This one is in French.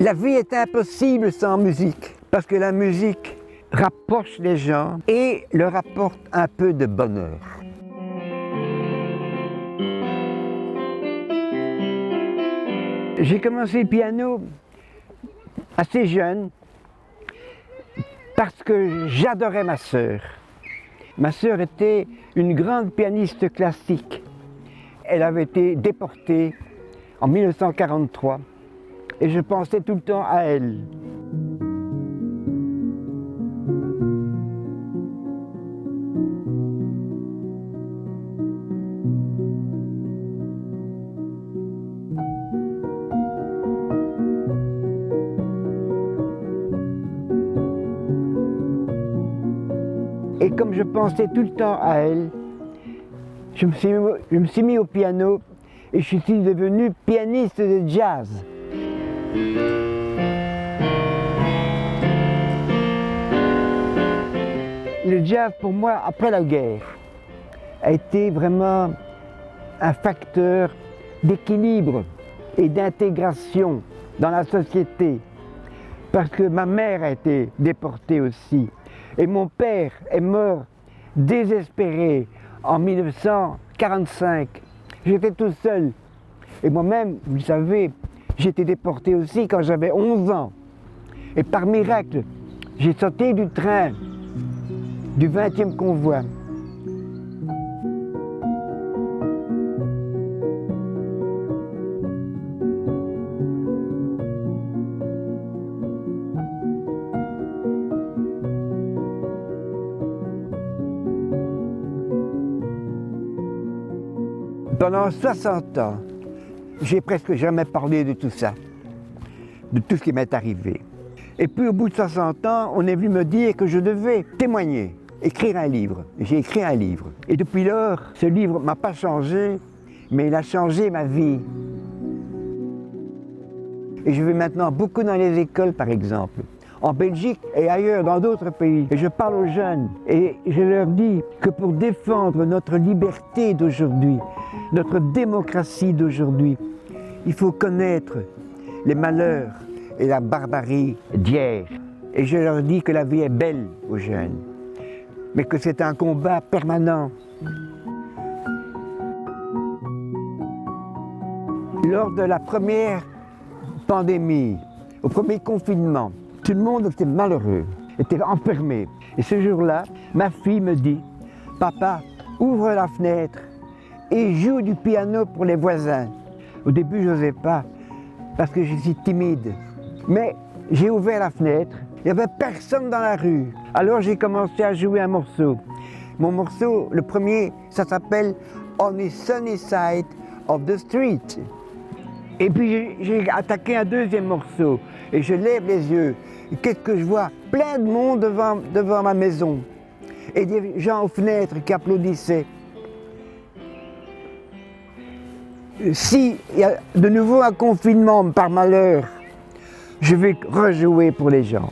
La vie est impossible sans musique, parce que la musique rapproche les gens et leur apporte un peu de bonheur. J'ai commencé le piano assez jeune parce que j'adorais ma sœur. Ma sœur était une grande pianiste classique. Elle avait été déportée en 1943 et je pensais tout le temps à elle. Et comme je pensais tout le temps à elle, je me suis mis au piano et je suis devenu pianiste de jazz. Le jazz, pour moi, après la guerre, a été vraiment un facteur d'équilibre et d'intégration dans la société. Parce que ma mère a été déportée aussi. Et mon père est mort désespéré en 1945. J'étais tout seul. Et moi-même, vous le savez, j'ai été déporté aussi quand j'avais 11 ans. Et par miracle, j'ai sauté du train du 20e convoi. Pendant 60 ans, j'ai presque jamais parlé de tout ça, de tout ce qui m'est arrivé. Et puis au bout de 60 ans, on est venu me dire que je devais témoigner, écrire un livre. J'ai écrit un livre. Et depuis lors, ce livre ne m'a pas changé, mais il a changé ma vie. Et je vais maintenant beaucoup dans les écoles, par exemple, en Belgique et ailleurs, dans d'autres pays. Et je parle aux jeunes et je leur dis que pour défendre notre liberté d'aujourd'hui, notre démocratie d'aujourd'hui, il faut connaître les malheurs et la barbarie d'hier. Et je leur dis que la vie est belle aux jeunes, mais que c'est un combat permanent. Lors de la première pandémie, au premier confinement, tout le monde était malheureux, était enfermé. Et ce jour-là, ma fille me dit « Papa, ouvre la fenêtre et joue du piano pour les voisins. » Au début, je n'osais pas, parce que je suis timide. Mais j'ai ouvert la fenêtre, il n'y avait personne dans la rue. Alors j'ai commencé à jouer un morceau. Mon morceau, le premier, ça s'appelle « On the sunny side of the street ». Et puis j'ai attaqué un deuxième morceau, et je lève les yeux. Et qu'est-ce que je vois? Plein de monde devant ma maison. Et des gens aux fenêtres qui applaudissaient. S'il y a de nouveau un confinement par malheur, je vais rejouer pour les gens.